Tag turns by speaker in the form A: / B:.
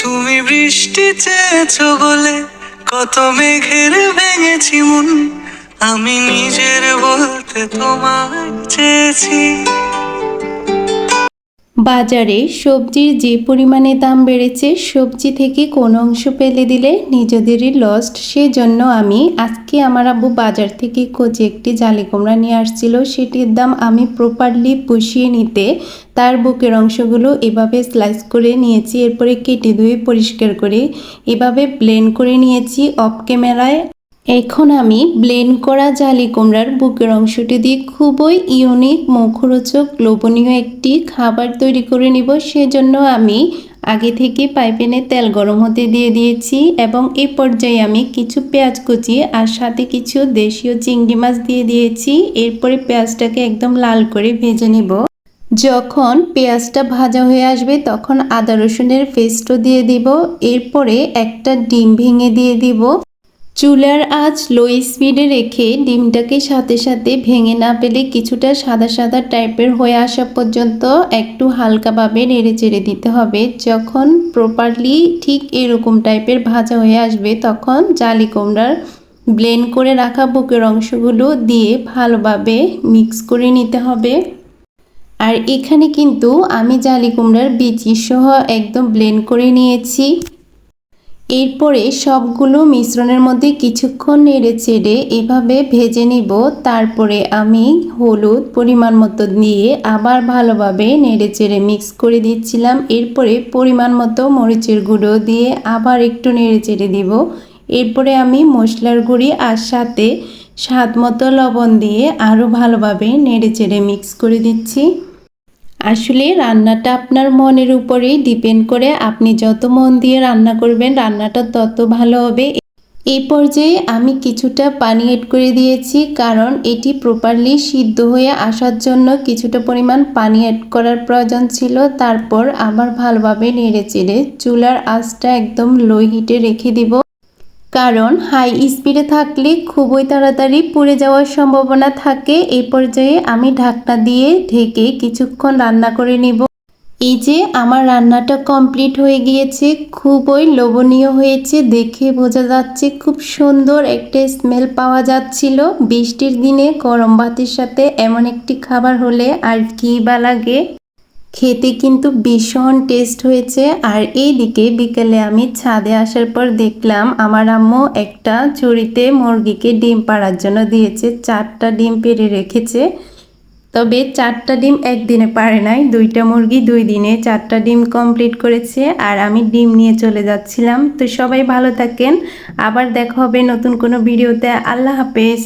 A: তুমি বৃষ্টি চেয়েছো বলে কত মেঘের ভেঙেছি মন, আমি নিজের বলতে তোমায় চেয়েছি।
B: বাজারে সবজির যে পরিমাণে দাম বেড়েছে, সবজি থেকে কোনো অংশ ফেলে দিলে নিজেদেরই লস্ট। সেজন্য আমি আজকে আমার আব্বু বাজার থেকে কচি একটি জালি কুমড়া নিয়ে আসছিল। সেটির দাম আমি প্রপারলি পুষিয়ে নিতে তার বুকের অংশগুলো এভাবে স্লাইস করে নিয়েছি, এরপরে কেটে ধুয়ে পরিষ্কার করে এভাবে ব্লেন্ড করে নিয়েছি অফ ক্যামেরায়। এখন আমি ব্লেন্ড করা জালি কুমড়ার বুকের অংশটি দিয়ে খুবই ইউনিক, মুখরোচক, লোভনীয় একটি খাবার তৈরি করে নিব। সেজন্য আমি আগে থেকে পাইপ্যানে তেল গরম হতে দিয়ে দিয়েছি এবং এই পর্যায়ে আমি কিছু পেঁয়াজ কুচি আর সাথে কিছু দেশীয় চিংড়ি মাছ দিয়ে দিয়েছি। এরপরে পেঁয়াজটাকে একদম লাল করে ভেজে নিব। যখন পেঁয়াজটা ভাজা হয়ে আসবে তখন আদা রসুনের পেস্টও দিয়ে দিব। এরপরে একটা ডিম ভেঙে দিয়ে দিব। চুলার আঁচ লো স্পিডে রেখে ডিমটাকে সাথে সাথে ভেঙে না পেলে কিছুটা সাদা সাদা টাইপের হয়ে আসা পর্যন্ত একটু হালকাভাবে নেড়ে চেড়ে দিতে হবে। যখন প্রপারলি ঠিক এরকম টাইপের ভাজা হয়ে আসবে তখন জালি কুমড়ার ব্লেন্ড করে রাখা বুকের অংশগুলো দিয়ে ভালোভাবে মিক্স করে নিতে হবে। আর এখানে কিন্তু আমি জালি কুমড়ার বিচি সহ একদম ব্লেন্ড করে নিয়েছি। এরপরে সবগুলো মিশ্রণের মধ্যে কিছুক্ষণ নেড়ে চেড়ে এভাবে ভেজে নিব। তারপরে আমি হলুদ পরিমাণ মতো দিয়ে আবার ভালোভাবে নেড়ে চেড়ে মিক্স করে দিচ্ছিলাম। এরপরে পরিমাণ মতো মরিচের গুঁড়ো দিয়ে আবার একটু নেড়ে চেড়ে দিব। এরপরে আমি মশলার গুঁড়ি আর সাথে স্বাদ মতো লবণ দিয়ে আরও ভালোভাবে নেড়ে চেড়ে মিক্স করে দিচ্ছি। আসলে রান্নাটা আপনার মনের উপরেই ডিপেন্ড করে, আপনি যত মন দিয়ে রান্না করবেন রান্নাটা তত ভালো হবে। এই পর্যায়ে আমি কিছুটা পানি এড করে দিয়েছি, কারণ এটি প্রপারলি সিদ্ধ হয়ে আসার জন্য কিছুটা পরিমাণ পানি অ্যাড করার প্রয়োজন ছিল। তারপর আবার ভালোভাবে নেড়ে চেড়ে চুলার আঁচটা একদম লো হিটে রেখে দিব, কারণ হাই স্পিডে থাকলে খুবই তাড়াতাড়ি পুড়ে যাওয়ার সম্ভাবনা থাকে। এই পর্যায়ে আমি ঢাকনা দিয়ে ঢেকে কিছুক্ষণ রান্না করে নিব। এই যে আমার রান্নাটা কমপ্লিট হয়ে গিয়েছে, খুবই লোভনীয় হয়েছে, দেখে বোঝা যাচ্ছে, খুব সুন্দর একটা স্মেল পাওয়া যাচ্ছিল। বৃষ্টির দিনে গরম ভাতের সাথে এমন একটি খাবার হলে আর কি বা লাগে। খেতে কিন্তু ভীষণ টেস্ট হয়েছে। আর এইদিকে বিকেলে আমি ছাদে আসার পর দেখলাম আমার আম্মু একটা ঝুড়িতে মুরগিকে ডিম পাড়ার জন্য দিয়েছে। 4টা ডিম পেড়ে রেখেছে, তবে 4টা ডিম একদিনে পারে নাই, 2টা মুরগি 2 দিনে 4টা ডিম কমপ্লিট করেছে। আর আমি ডিম নিয়ে চলে যাচ্ছিলাম। তো সবাই ভালো থাকেন, আবার দেখা হবে নতুন কোনো ভিডিওতে। আল্লাহ হাফেজ।